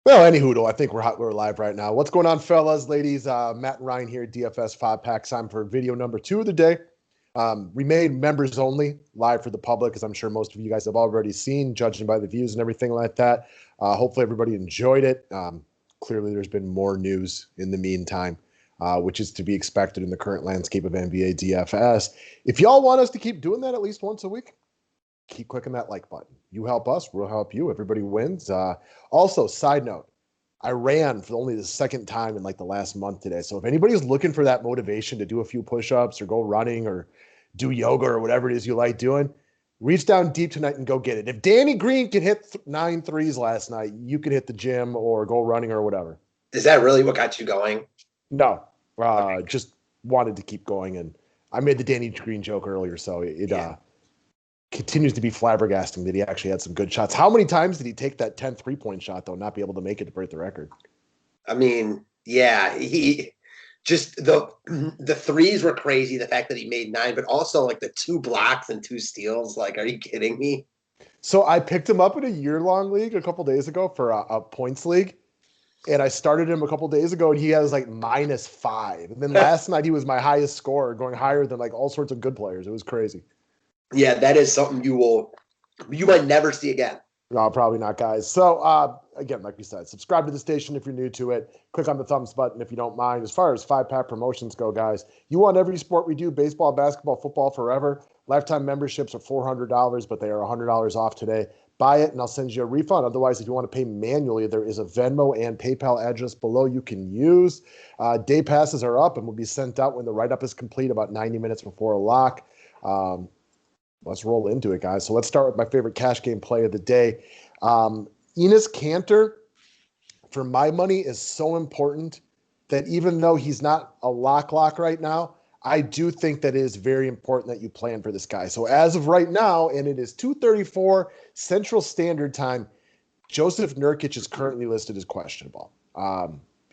Well, any hoodle, I think we're live right now. What's going on, fellas, ladies? Matt and Ryan here, DFS 5-pack. Time for video number 2 of the day. We made members only live for the public, as I'm sure most of you guys have already seen, judging by the views and everything like that. Hopefully everybody enjoyed it. Clearly there's been more news in the meantime, which is to be expected in the current landscape of NBA DFS. If y'all want us to keep doing that at least once a week, keep clicking that like button. You help us, we'll help you. Everybody wins. Also, side note, I ran for only the second time in like the last month today. So if anybody's looking for that motivation to do a few push-ups or go running or do yoga or whatever it is you like doing, reach down deep tonight and go get it. If Danny Green can hit 9 threes last night, you can hit the gym or go running or whatever. Is that really what got you going? No, just wanted to keep going. And I made the Danny Green joke earlier, so it continues to be flabbergasting that he actually had some good shots. How many times did he take that 10 3-point shot, though, not be able to make it to break the record? I mean, yeah, he just the threes were crazy. The fact that he made 9, but also like the 2 blocks and 2 steals. Like, are you kidding me? So I picked him up in a year-long league a couple days ago for a points league. And I started him a couple days ago, and he has like -5. And then last night he was my highest scorer, going higher than like all sorts of good players. It was crazy. Yeah, that is something you might never see again. No, probably not, guys. So, again, like we said, subscribe to the station if you're new to it. Click on the thumbs button if you don't mind. As far as 5-pack promotions go, guys, you want every sport we do, baseball, basketball, football, forever. Lifetime memberships are $400, but they are $100 off today. Buy it, and I'll send you a refund. Otherwise, if you want to pay manually, there is a Venmo and PayPal address below you can use. Day passes are up and will be sent out when the write-up is complete, about 90 minutes before a lock. Let's roll into it, guys. So let's start with my favorite cash game play of the day. Enis Kanter, for my money, is so important that even though he's not a lock right now, I do think that it is very important that you plan for this guy. So as of right now, and it is 2:34 Central Standard Time, Joseph Nurkic is currently listed as questionable.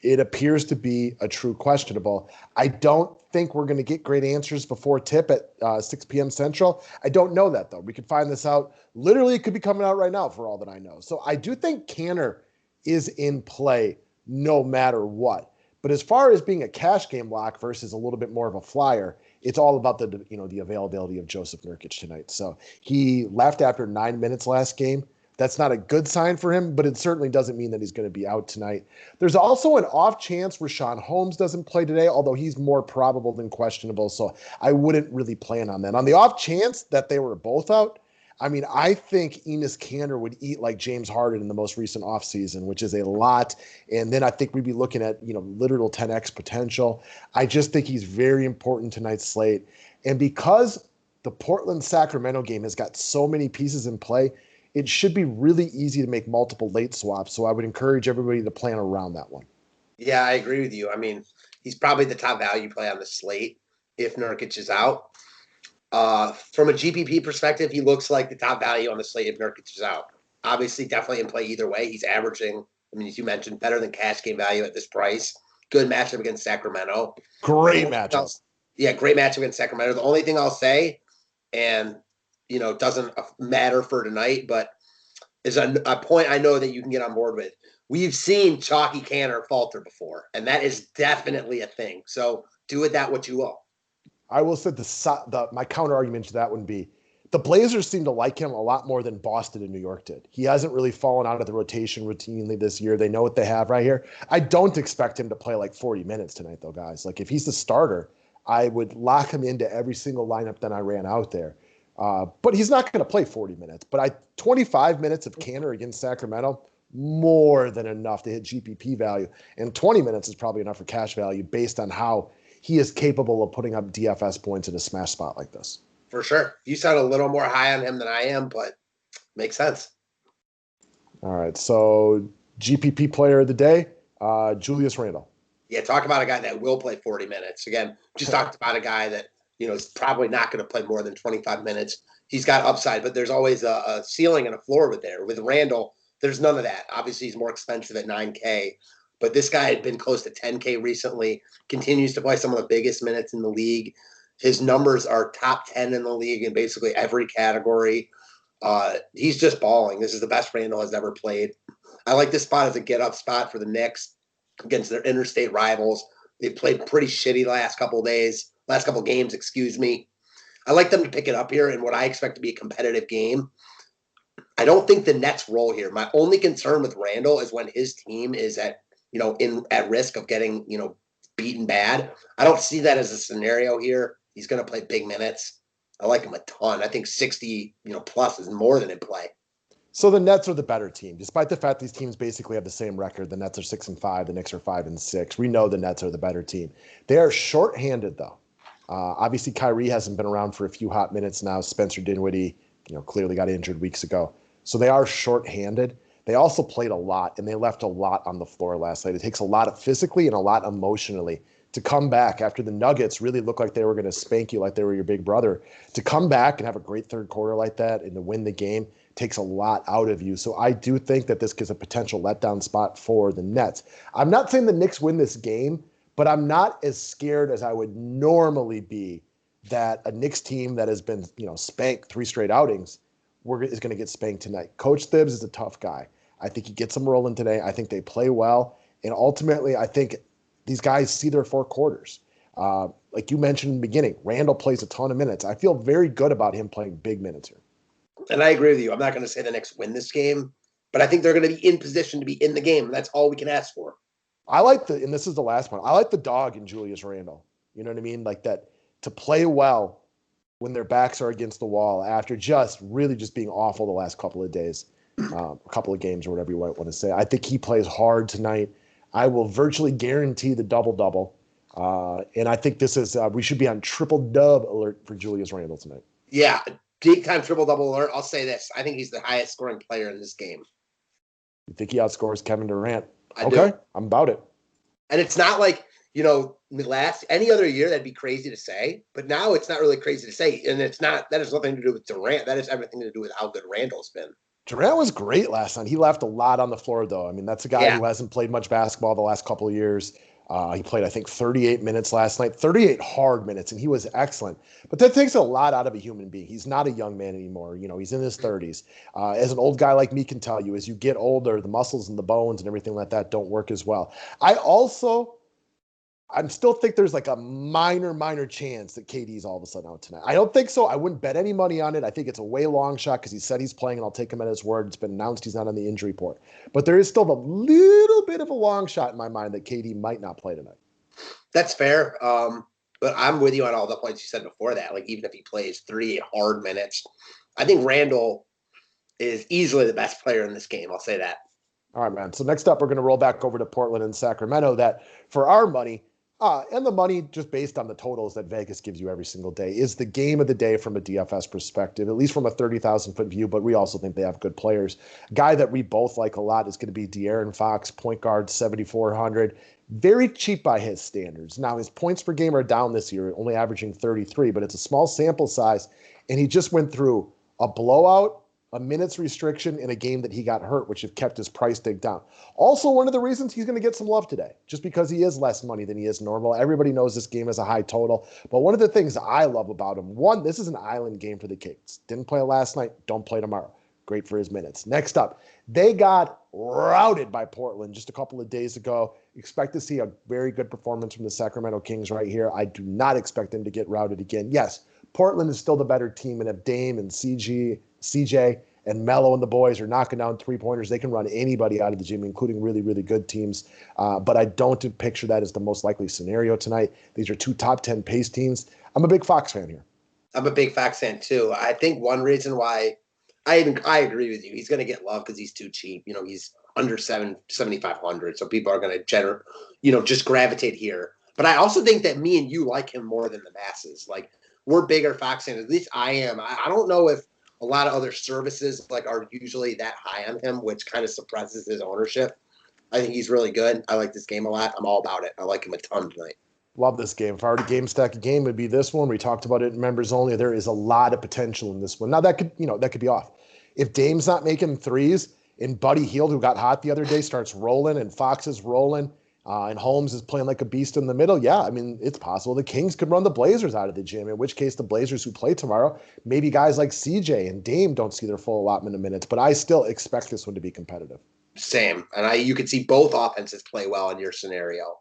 It appears to be a true questionable. I don't think we're going to get great answers before tip at 6 p.m. Central. I don't know that, though. We could find this out. Literally, it could be coming out right now for all that I know. So I do think Kanter is in play no matter what. But as far as being a cash game lock versus a little bit more of a flyer, it's all about the availability of Joseph Nurkic tonight. So he left after 9 minutes last game. That's not a good sign for him, but it certainly doesn't mean that he's going to be out tonight. There's also an off chance Rashawn Holmes doesn't play today, although he's more probable than questionable, so I wouldn't really plan on that. On the off chance that they were both out, I mean, I think Enis Kanter would eat like James Harden in the most recent offseason, which is a lot. And then I think we'd be looking at, literal 10x potential. I just think he's very important tonight's slate. And because the Portland-Sacramento game has got so many pieces in play, it should be really easy to make multiple late swaps. So I would encourage everybody to plan around that one. Yeah, I agree with you. I mean, he's probably the top value play on the slate if Nurkic is out. From a GPP perspective, he looks like the top value on the slate if Nurkic is out. Obviously, definitely in play either way. He's averaging, as you mentioned, better than cash game value at this price. Good matchup against Sacramento. Great matchup. Yeah, great matchup against Sacramento. The only thing I'll say, and doesn't matter for tonight, but is a point I know that you can get on board with. We've seen Chalky Kanter falter before, and that is definitely a thing. So do with that what you will. I will say my counter argument to that would be the Blazers seem to like him a lot more than Boston and New York did. He hasn't really fallen out of the rotation routinely this year. They know what they have right here. I don't expect him to play like 40 minutes tonight, though, guys. Like, if he's the starter, I would lock him into every single lineup that I ran out there. But he's not going to play 40 minutes. But 25 minutes of Kanter against Sacramento, more than enough to hit GPP value. And 20 minutes is probably enough for cash value based on how he is capable of putting up DFS points in a smash spot like this. For sure. You sound a little more high on him than I am, but makes sense. All right. So GPP player of the day, Julius Randle. Yeah, talk about a guy that will play 40 minutes. Again, just talked about a guy that, is probably not going to play more than 25 minutes. He's got upside, but there's always a ceiling and a floor with there. With Randle, there's none of that. Obviously, he's more expensive at $9K, but this guy had been close to $10K recently, continues to play some of the biggest minutes in the league. His numbers are top 10 in the league in basically every category. He's just balling. This is the best Randle has ever played. I like this spot as a get-up spot for the Knicks against their interstate rivals. They've played pretty shitty last couple games, excuse me. I like them to pick it up here in what I expect to be a competitive game. I don't think the Nets roll here. My only concern with Randle is when his team is at risk of getting, beaten bad. I don't see that as a scenario here. He's going to play big minutes. I like him a ton. I think 60, plus is more than in play. So the Nets are the better team, despite the fact these teams basically have the same record. The Nets are 6-5. The Knicks are 5-6. We know the Nets are the better team. They are shorthanded though. Obviously, Kyrie hasn't been around for a few hot minutes now. Spencer Dinwiddie, clearly got injured weeks ago. So they are shorthanded. They also played a lot, and they left a lot on the floor last night. It takes a lot physically and a lot emotionally to come back after the Nuggets really looked like they were going to spank you like they were your big brother. To come back and have a great third quarter like that and to win the game takes a lot out of you. So I do think that this gives a potential letdown spot for the Nets. I'm not saying the Knicks win this game, but I'm not as scared as I would normally be that a Knicks team that has been, spanked 3 straight outings is going to get spanked tonight. Coach Thibs is a tough guy. I think he gets them rolling today. I think they play well. And ultimately, I think these guys see their 4 quarters. Like you mentioned in the beginning, Randle plays a ton of minutes. I feel very good about him playing big minutes here. And I agree with you. I'm not going to say the Knicks win this game, but I think they're going to be in position to be in the game. And that's all we can ask for. And this is the last one, I like the dog in Julius Randle. You know what I mean? Like that, to play well when their backs are against the wall after just being awful the last couple of days, a couple of games or whatever you want to say. I think he plays hard tonight. I will virtually guarantee the double-double. And I think this is we should be on triple-dub alert for Julius Randle tonight. Yeah, big-time triple-double alert. I'll say this. I think he's the highest-scoring player in this game. You think he outscores Kevin Durant? I do. I'm about it. And it's not like, any other year that'd be crazy to say, but now it's not really crazy to say. And that has nothing to do with Durant. That has everything to do with how good Randle's been. Durant was great last night. He left a lot on the floor, though. I mean, that's a guy who hasn't played much basketball the last couple of years. He played, I think, 38 minutes last night, 38 hard minutes, and he was excellent. But that takes a lot out of a human being. He's not a young man anymore. He's in his 30s. As an old guy like me can tell you, as you get older, the muscles and the bones and everything like that don't work as well. I still think there's like a minor chance that KD's all of a sudden out tonight. I don't think so. I wouldn't bet any money on it. I think it's a way long shot because he said he's playing, and I'll take him at his word. It's been announced he's not on the injury report. But there is still a little bit of a long shot in my mind that KD might not play tonight. That's fair. But I'm with you on all the points you said before that. Like, even if he plays 38 hard minutes, I think Randle is easily the best player in this game. I'll say that. All right, man. So next up, we're going to roll back over to Portland and Sacramento. That for our money, and the money just based on the totals that Vegas gives you every single day, is the game of the day from a DFS perspective, at least from a 30,000-foot view, but we also think they have good players. Guy that we both like a lot is going to be De'Aaron Fox, point guard, 7,400. Very cheap by his standards. Now, his points per game are down this year, only averaging 33, but it's a small sample size, and he just went through a blowout, a minutes restriction, in a game that he got hurt, which have kept his price tag down. Also, one of the reasons he's going to get some love today, just because he is less money than he is normal. Everybody knows this game has a high total, but one of the things I love about him, one, this is an island game for the Kings. Didn't play last night, don't play tomorrow. Great for his minutes. Next up, they got routed by Portland just a couple of days ago. Expect to see a very good performance from the Sacramento Kings right here. I do not expect them to get routed again. Yes, Portland is still the better team, and if Dame and CJ and Melo and the boys are knocking down three-pointers, they can run anybody out of the gym, including really, really good teams. But I don't picture that as the most likely scenario tonight. These are 2 top 10 pace teams. I'm a big Fox fan here. I'm a big Fox fan too. I think one reason why I agree with you, he's going to get love because he's too cheap. He's under 7,500, so people are going to just gravitate here. But I also think that me and you like him more than the masses. Like, we're bigger Fox fans. At least I am. I don't know if a lot of other services are usually that high on him, which kind of suppresses his ownership. I think he's really good. I like this game a lot. I'm all about it. I like him a ton tonight. Love this game. If I were to game stack a game, it'd be this one. We talked about it in members only. There is a lot of potential in this one. Now that could be off. If Dame's not making threes and Buddy Hield, who got hot the other day, starts rolling and Fox is rolling, and Holmes is playing like a beast in the middle, yeah, I mean, it's possible the Kings could run the Blazers out of the gym, in which case the Blazers who play tomorrow, maybe guys like CJ and Dame don't see their full allotment of minutes, but I still expect this one to be competitive. Same. And you could see both offenses play well in your scenario.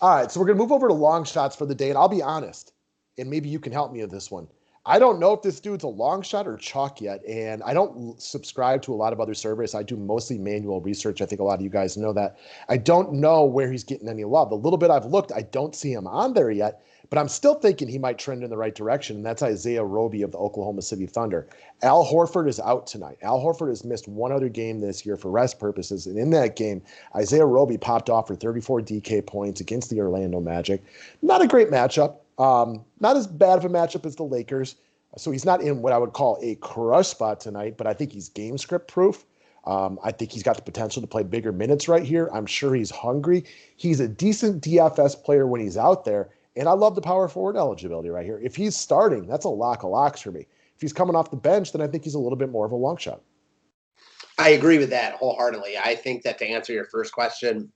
All right, so we're going to move over to long shots for the day, and I'll be honest, and maybe you can help me with this one. I don't know if this dude's a long shot or chalk yet, and I don't subscribe to a lot of other surveys. I do mostly manual research. I think a lot of you guys know that. I don't know where he's getting any love. The little bit I've looked, I don't see him on there yet, but I'm still thinking he might trend in the right direction, and that's Isaiah Roby of the Oklahoma City Thunder. Al Horford is out tonight. Al Horford has missed one other game this year for rest purposes, and in that game, Isaiah Roby popped off for 34 DK points against the Orlando Magic. Not a great matchup. Not as bad of a matchup as the Lakers. So he's not in what I would call a crush spot tonight, but I think he's game script proof. I think he's got the potential to play bigger minutes right here. I'm sure he's hungry. He's a decent DFS player when he's out there. And I love the power forward eligibility right here. If he's starting, that's a lock of locks for me. If he's coming off the bench, then I think he's a little bit more of a long shot. I agree with that wholeheartedly. I think that to answer your first question,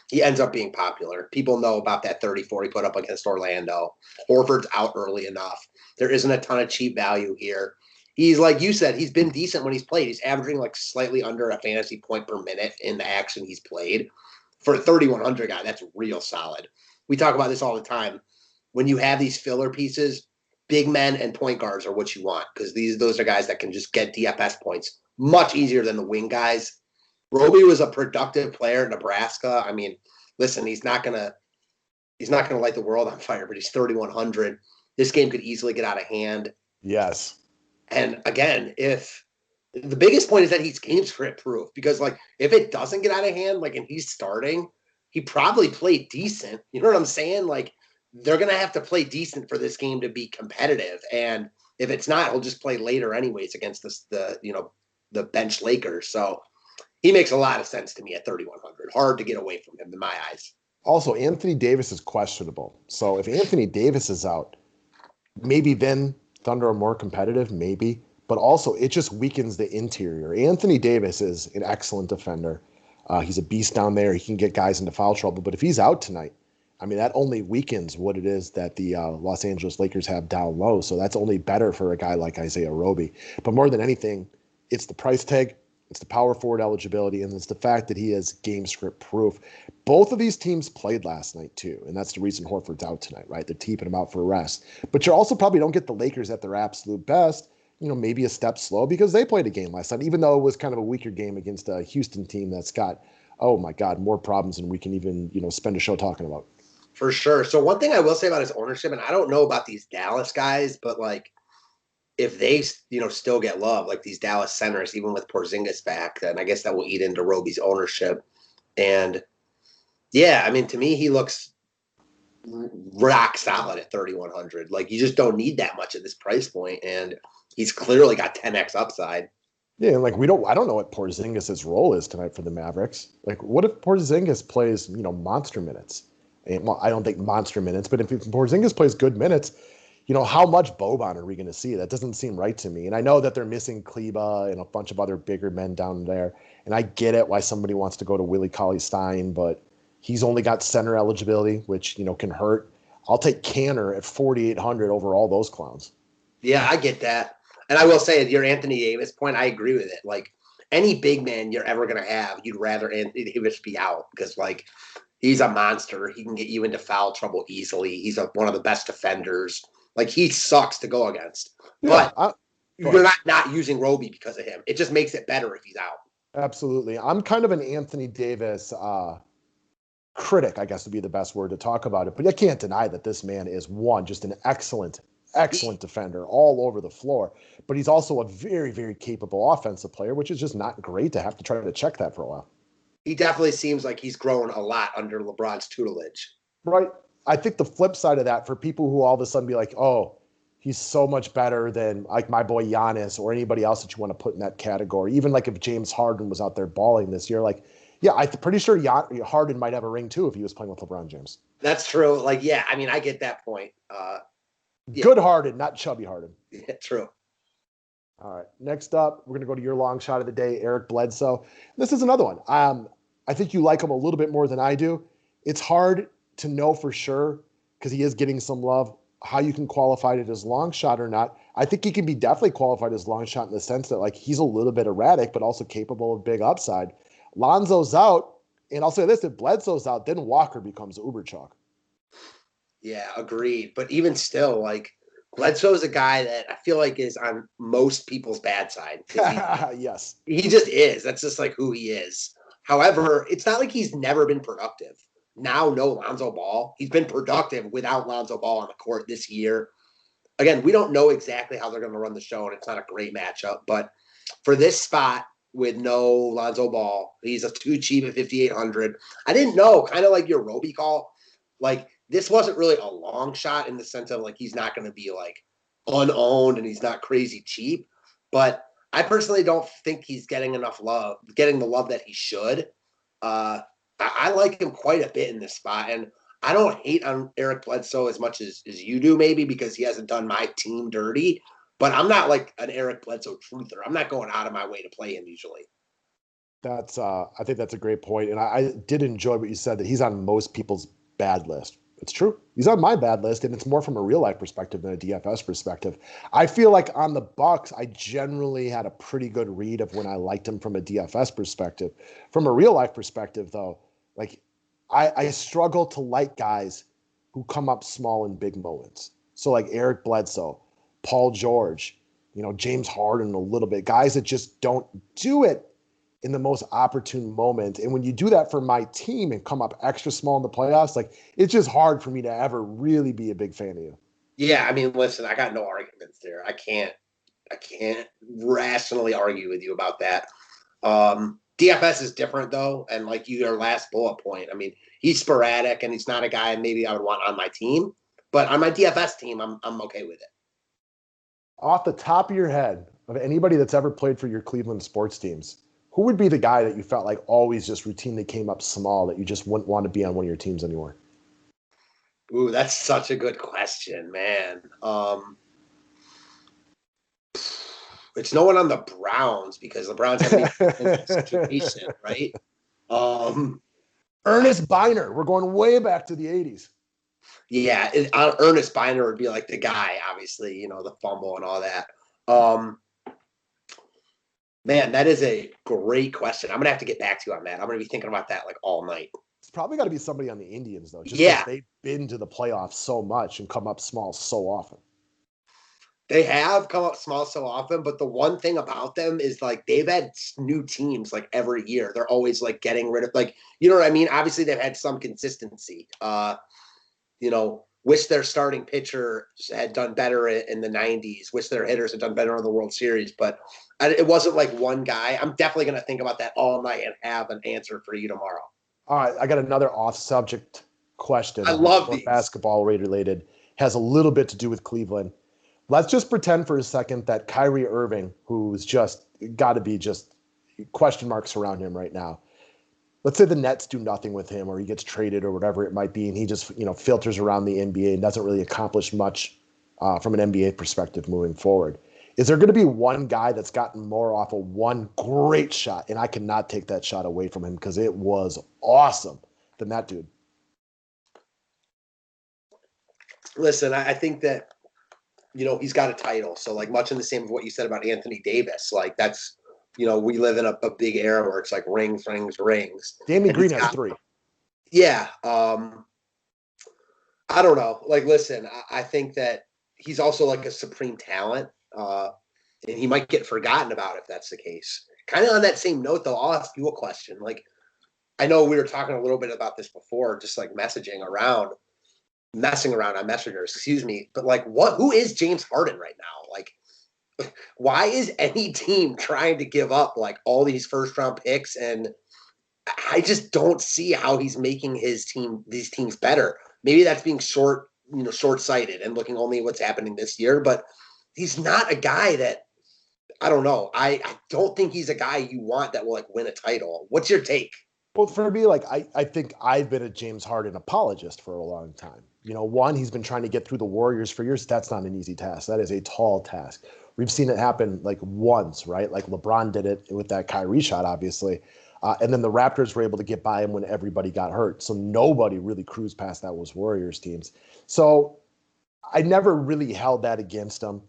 he ends up being popular. People know about that 34 he put up against Orlando. Horford's out early enough. There isn't a ton of cheap value here. He's, like you said, he's been decent when he's played. He's averaging like slightly under a fantasy point per minute in the action he's played. For a 3,100 guy, that's real solid. We talk about this all the time. When you have these filler pieces, big men and point guards are what you want because those are guys that can just get DFS points much easier than the wing guys. Roby was a productive player at Nebraska. I mean, listen, he's not gonna light the world on fire, but he's 3,100. This game could easily get out of hand. Yes. And again, if the biggest point is that he's game script proof because like if it doesn't get out of hand, like and he's starting, he probably played decent. You know what I'm saying? Like they're gonna have to play decent for this game to be competitive. And if it's not, he'll just play later anyways against the bench Lakers. So he makes a lot of sense to me at 3,100. Hard to get away from him in my eyes. Also, Anthony Davis is questionable. So if Anthony Davis is out, maybe then Thunder are more competitive, maybe. But also, it just weakens the interior. Anthony Davis is an excellent defender. He's a beast down there. He can get guys into foul trouble. But if he's out tonight, I mean, that only weakens what it is that the Los Angeles Lakers have down low. So that's only better for a guy like Isaiah Roby. But more than anything, it's the price tag. It's the power forward eligibility, and it's the fact that he is game script proof. Both of these teams played last night, too, and that's the reason Horford's out tonight, right? They're keeping him out for rest. But you also probably don't get the Lakers at their absolute best, maybe a step slow because they played a game last night, even though it was kind of a weaker game against a Houston team that's got, oh, my God, more problems than we can even, spend a show talking about. For sure. So one thing I will say about his ownership, and I don't know about these Dallas guys, but, like, if they, still get love, like these Dallas centers, even with Porzingis back, then I guess that will eat into Roby's ownership. And yeah, I mean, to me, he looks rock solid at 3,100. Like you just don't need that much at this price point, and he's clearly got 10x upside. Yeah, and like I don't know what Porzingis' role is tonight for the Mavericks. Like, what if Porzingis plays, monster minutes? And, well, I don't think monster minutes, but if Porzingis plays good minutes, how much Boban are we going to see? That doesn't seem right to me. And I know that they're missing Kleba and a bunch of other bigger men down there. And I get it why somebody wants to go to Willie Cauley-Stein, but he's only got center eligibility, which, can hurt. I'll take Kanter at 4,800 over all those clowns. Yeah, I get that. And I will say, at your Anthony Davis point, I agree with it. Like, any big man you're ever going to have, you'd rather Anthony Davis be out because, like, he's a monster. He can get you into foul trouble easily. He's one of the best defenders. Like, he sucks to go against. Yeah, but you're not using Roby because of him. It just makes it better if he's out. Absolutely. I'm kind of an Anthony Davis critic, I guess would be the best word to talk about it. But you can't deny that this man is just an excellent defender all over the floor. But he's also a very, very capable offensive player, which is just not great to have to try to check that for a while. He definitely seems like he's grown a lot under LeBron's tutelage. Right. I think the flip side of that for people who all of a sudden be like, oh, he's so much better than like my boy Giannis or anybody else that you want to put in that category. Even like if James Harden was out there balling this year, like, yeah, I'm pretty sure Harden might have a ring too if he was playing with LeBron James. That's true. Like, yeah, I mean, I get that point. Yeah. Good Harden, not chubby Harden. Yeah, true. All right. Next up, we're going to go to your long shot of the day, Eric Bledsoe. This is another one. I think you like him a little bit more than I do. It's hard to know for sure because he is getting some love how you can qualify it as long shot or not. I think he can be definitely qualified as long shot in the sense that like he's a little bit erratic, but also capable of big upside. Lonzo's out, and I'll say this, if Bledsoe's out, then Walker becomes uber chalk. Yeah, agreed. But even still, like, Bledsoe's a guy that I feel like is on most people's bad side. Yes. He just is. That's just like who he is. However, it's not like he's never been productive. Now, no Lonzo Ball. He's been productive without Lonzo Ball on the court this year. Again, we don't know exactly how they're going to run the show, and it's not a great matchup. But for this spot with no Lonzo Ball, he's a too cheap at 5,800. I didn't know, kind of like your Roby call, like this wasn't really a long shot in the sense of like he's not going to be like unowned and he's not crazy cheap. But I personally don't think he's getting enough love, getting the love that he should. I like him quite a bit in this spot. And I don't hate on Eric Bledsoe as much as you do, maybe because he hasn't done my team dirty. But I'm not like an Eric Bledsoe truther. I'm not going out of my way to play him usually. I think that's a great point. And I did enjoy what you said, that he's on most people's bad list. It's true. He's on my bad list, and it's more from a real life perspective than a DFS perspective. I feel like on the Bucks, I generally had a pretty good read of when I liked him from a DFS perspective. From a real life perspective, though, like I struggle to like guys who come up small in big moments. So like Eric Bledsoe, Paul George, James Harden a little bit, guys that just don't do it in the most opportune moment. And when you do that for my team and come up extra small in the playoffs, like it's just hard for me to ever really be a big fan of you. Yeah, I mean, listen, I got no arguments there. I can't rationally argue with you about that. DFS is different though, and like your last bullet point, I mean, he's sporadic and he's not a guy maybe I would want on my team, but on my DFS team, I'm okay with it. Off the top of your head, of anybody that's ever played for your Cleveland sports teams, who would be the guy that you felt like always just routinely came up small that you just wouldn't want to be on one of your teams anymore? Ooh, that's such a good question, man. It's no one on the Browns because the Browns have a situation, right? Ernest Biner. We're going way back to the 80s. Yeah, Ernest Biner would be like the guy, obviously, the fumble and all that. Man, that is a great question. I'm going to have to get back to you on that. I'm going to be thinking about that like all night. It's probably got to be somebody on the Indians, though. Just yeah. They've been to the playoffs so much and come up small so often. They have come up small so often, but the one thing about them is like they've had new teams like every year. They're always like getting rid of like, you know what I mean? Obviously, they've had some consistency. Wish their starting pitcher had done better in the 90s. Wish their hitters had done better in the World Series. But it wasn't like one guy. I'm definitely going to think about that all night and have an answer for you tomorrow. All right. I got another off-subject question. I love these. Basketball related. Has a little bit to do with Cleveland. Let's just pretend for a second that Kyrie Irving, who's just got to be just question marks around him right now. Let's say the Nets do nothing with him or he gets traded or whatever it might be, and he just filters around the NBA and doesn't really accomplish much from an NBA perspective moving forward. Is there going to be one guy that's gotten more off of one great shot, and I cannot take that shot away from him because it was awesome, than that dude? Listen, I think that, he's got a title. So like much in the same of what you said about Anthony Davis, like that's, we live in a big era where it's like rings. Damian Green has 3. Yeah. I don't know. Like, listen, I think that he's also like a supreme talent. And he might get forgotten about if that's the case. Kind of on that same note, though, I'll ask you a question. Like, I know we were talking a little bit about this before, just like messing around on messengers, excuse me. But like, who is James Harden right now? Like, why is any team trying to give up like all these first round picks? And I just don't see how he's making these teams better. Maybe that's being short-sighted and looking only at what's happening this year, but he's not a guy that, I don't know. I don't think he's a guy you want that will like win a title. What's your take? Well, for me, like I think I've been a James Harden apologist for a long time. One, he's been trying to get through the Warriors for years. That's not an easy task. That is a tall task. We've seen it happen like once, right? Like LeBron did it with that Kyrie shot, obviously. And then the Raptors were able to get by him when everybody got hurt. So nobody really cruised past those Warriors teams. So I never really held that against him.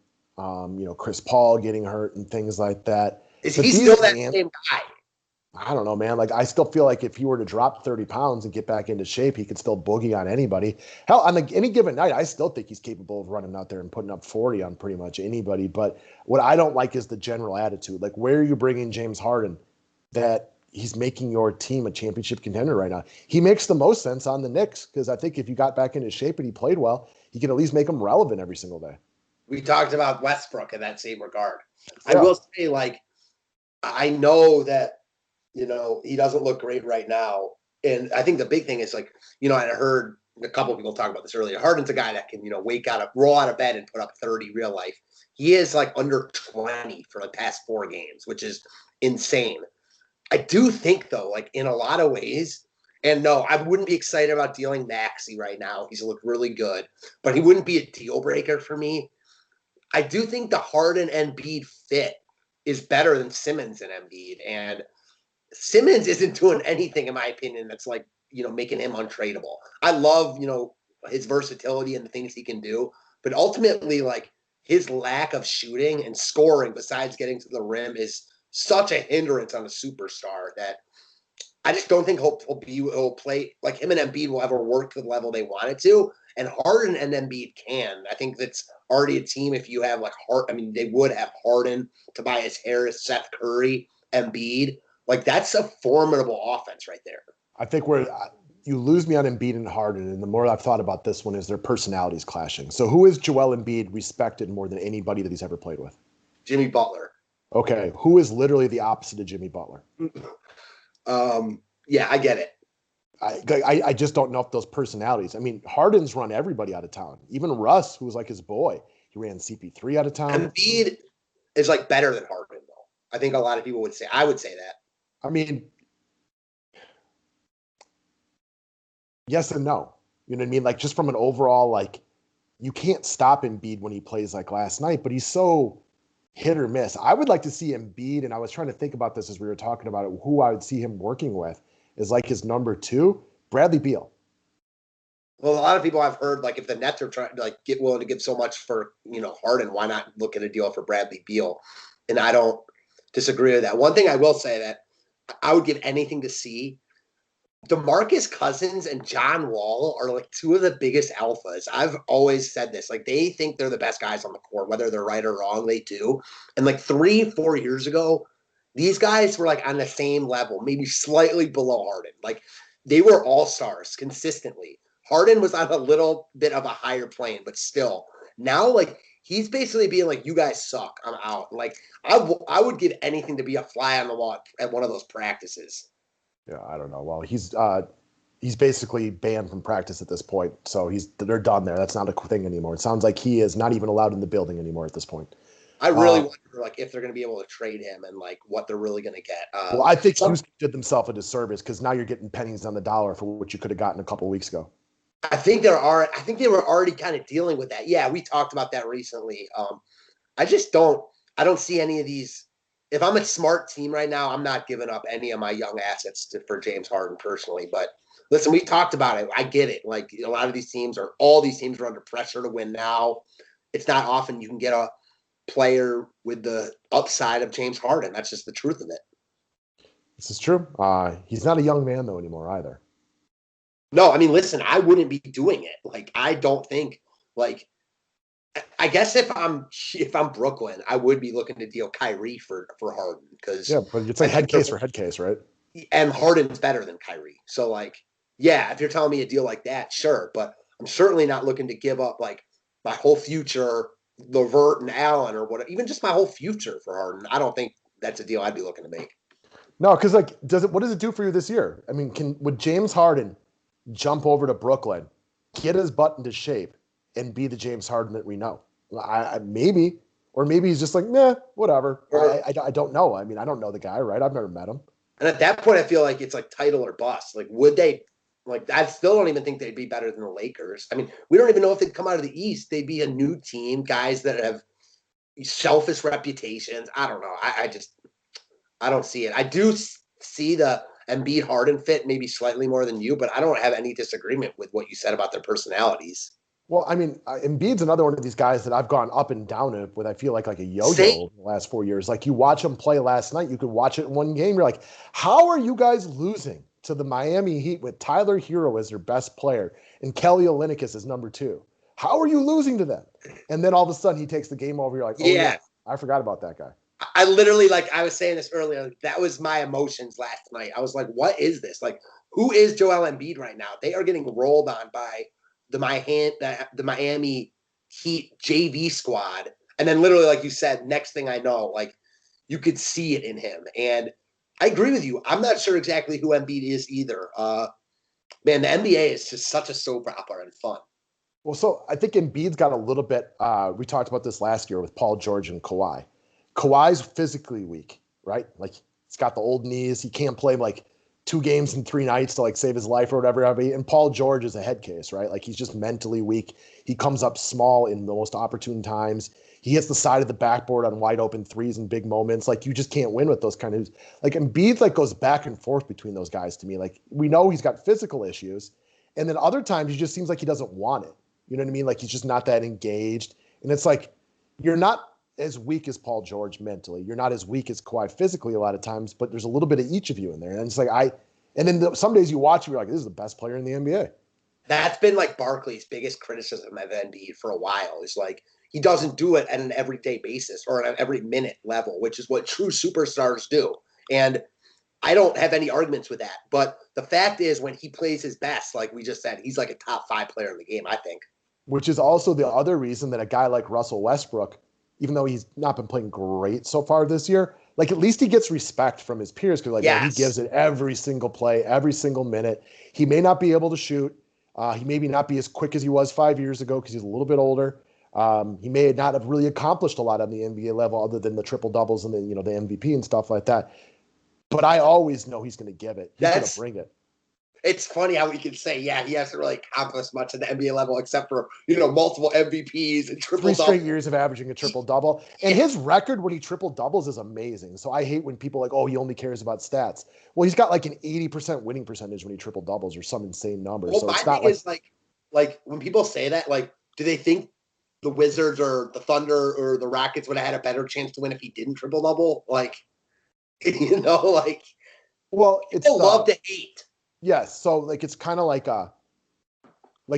Chris Paul getting hurt and things like that. Is he still that same guy? I don't know, man. Like, I still feel like if he were to drop 30 pounds and get back into shape, he could still boogie on anybody. Hell, on any given night, I still think he's capable of running out there and putting up 40 on pretty much anybody. But what I don't like is the general attitude. Like, where are you bringing James Harden that he's making your team a championship contender right now? He makes the most sense on the Knicks because I think if you got back into shape and he played well, he can at least make them relevant every single day. We talked about Westbrook in that same regard. I Yeah. will say, like, I know that, he doesn't look great right now. And I think the big thing is, like, I heard a couple of people talk about this earlier. Harden's a guy that can, roll out of bed and put up 30 real life. He is like under 20 for the past 4 games, which is insane. I do think, though, like, in a lot of ways, and no, I wouldn't be excited about dealing Maxey right now. He's looked really good, but he wouldn't be a deal breaker for me. I do think the Harden Embiid fit is better than Simmons and Embiid. And Simmons isn't doing anything, in my opinion, that's like, making him untradeable. I love, his versatility and the things he can do. But ultimately, like, his lack of shooting and scoring besides getting to the rim is such a hindrance on a superstar that I just don't think he'll play like him and Embiid will ever work to the level they wanted to. And Harden and Embiid can. I think that's already a team. If you have like they would have Harden, Tobias Harris, Seth Curry, Embiid. Like, that's a formidable offense right there. I think you lose me on Embiid and Harden, and the more I've thought about this one is their personalities clashing. So who is Joel Embiid respected more than anybody that he's ever played with? Jimmy Butler. Okay, who is literally the opposite of Jimmy Butler? Yeah, I get it. I just don't know if those personalities. I mean, Harden's run everybody out of town. Even Russ, who was like his boy, he ran CP3 out of town. Embiid is like better than Harden, though. I think a lot of people would say. I would say that. I mean, yes and no. You know what I mean? Like, just from an overall, like, you can't stop Embiid when he plays like last night, but he's so hit or miss. I would like to see Embiid, and I was trying to think about this as we were talking about it, who I would see him working with is like his number 2, Bradley Beal. Well, a lot of people I've heard, like, if the Nets are trying to like get willing to give so much for Harden, why not look at a deal for Bradley Beal? And I don't disagree with that. One thing I will say that I would give anything to see: DeMarcus Cousins and John Wall are like 2 of the biggest alphas. I've always said this. Like, they think they're the best guys on the court, whether they're right or wrong, they do. And like 3-4 years ago, these guys were like on the same level, maybe slightly below Harden. Like, they were all-stars consistently. Harden was on a little bit of a higher plane, but still. Now, like, he's basically being like, you guys suck, I'm out. Like, I would give anything to be a fly on the wall at one of those practices. Yeah, I don't know. Well, he's basically banned from practice at this point, so they're done there. That's not a thing anymore. It sounds like he is not even allowed in the building anymore at this point. I really wonder, like, if they're going to be able to trade him and like what they're really going to get. Well, I think Houston did themselves a disservice because now you're getting pennies on the dollar for what you could have gotten a couple of weeks ago. I think they were already kind of dealing with that. Yeah, we talked about that recently. I don't see any of these. If I'm a smart team right now, I'm not giving up any of my young assets for James Harden personally. But listen, we talked about it. I get it. Like, a lot of these teams all these teams are under pressure to win now. It's not often you can get a player with the upside of James Harden. That's just the truth of it. This is true. He's not a young man though anymore either. No, I mean, listen, I wouldn't be doing it. Like, I don't think, like, I guess if I'm Brooklyn, I would be looking to deal Kyrie for Harden because but it's like head case, right? And Harden's better than Kyrie, so like, yeah, if you're telling me a deal like that, sure, but I'm certainly not looking to give up like my whole future, Levert and Allen or whatever, even just my whole future for Harden. I don't think that's a deal I'd be looking to make. No, because like, what does it do for you this year? I mean, would James Harden jump over to Brooklyn, get his butt into shape, and be the James Harden that we know? Maybe. Or maybe he's just like, nah, whatever. I don't know. I mean, I don't know the guy, right? I've never met him. And at that point, I feel like it's like title or bust. Like, would they – like, I still don't even think they'd be better than the Lakers. I mean, we don't even know if they'd come out of the East. They'd be a new team, guys that have selfish reputations. I don't know. I don't see it. I do see the Embiid Harden fit maybe slightly more than you, but I don't have any disagreement with what you said about their personalities. Well, I mean, Embiid's another one of these guys that I've gone up and down with. I feel like a yo-yo Same. in the last 4 years. Like you watch him play last night, you could watch it in one game. You're like, how are you guys losing to the Miami Heat with Tyler Hero as their best player and Kelly Olynyk as number 2? How are you losing to them? And then all of a sudden he takes the game over. You're like, oh yeah, I forgot about that guy. I literally, like I was saying this earlier, like, that was my emotions last night. I was like, what is this? Like, who is Joel Embiid right now? They are getting rolled on by the Miami Heat JV squad. And then literally, like you said, next thing I know, like you could see it in him. And I agree with you. I'm not sure exactly who Embiid is either. Man, the NBA is just such a soap opera and fun. Well, so I think Embiid's got a little bit, we talked about this last year with Paul George and Kawhi. Kawhi's physically weak, right? Like he's got the old knees. He can't play like 2 games in 3 nights to like save his life or whatever. And Paul George is a head case, right? Like he's just mentally weak. He comes up small in the most opportune times. He hits the side of the backboard on wide open threes in big moments. Like you just can't win with those kind of, like Embiid like goes back and forth between those guys to me. Like we know he's got physical issues. And then other times he just seems like he doesn't want it. You know what I mean? Like he's just not that engaged. And it's like, you're not as weak as Paul George mentally. You're not as weak as Kawhi physically a lot of times, but there's a little bit of each of you in there. And it's like, some days you watch, you're like, this is the best player in the NBA. That's been like Barkley's biggest criticism of Embiid for a while. Is like, he doesn't do it at an everyday basis or at an every minute level, which is what true superstars do. And I don't have any arguments with that. But the fact is when he plays his best, like we just said, he's like a top 5 player in the game, I think. Which is also the other reason that a guy like Russell Westbrook, even though he's not been playing great so far this year, like at least he gets respect from his peers because man, he gives it every single play, every single minute. He may not be able to shoot. He maybe not be as quick as he was 5 years ago because he's a little bit older. He may not have really accomplished a lot on the NBA level other than the triple doubles and the MVP and stuff like that. But I always know he's going to give it. He's going to bring it. It's funny how we can say, yeah, he hasn't really accomplished much at the NBA level except for, multiple MVPs and triple-doubles. 3 straight years of averaging a triple-double. And his record when he triple-doubles is amazing. So I hate when people are like, oh, he only cares about stats. Well, he's got like an 80% winning percentage when he triple-doubles or some insane number. Well, so my it's not thing is like when people say that, like, do they think the Wizards or the Thunder or the Rockets would have had a better chance to win if he didn't triple-double? Like, like, well, it's people love to hate. Yes. So like it's kind of like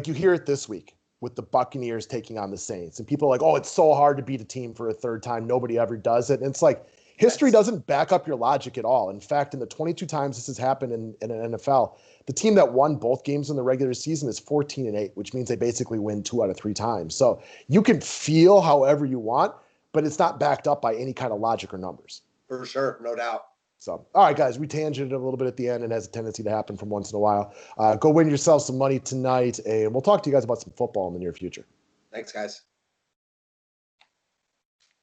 you hear it this week with the Buccaneers taking on the Saints. And people are like, oh, it's so hard to beat a team for a third time. Nobody ever does it. And it's like history doesn't back up your logic at all. In fact, in the 22 times this has happened in an NFL, the team that won both games in the regular season is 14-8, which means they basically win 2 out of 3 times. So you can feel however you want, but it's not backed up by any kind of logic or numbers. For sure. No doubt. So, all right, guys, we tangented a little bit at the end and has a tendency to happen from once in a while. Go win yourself some money tonight, and we'll talk to you guys about some football in the near future. Thanks, guys.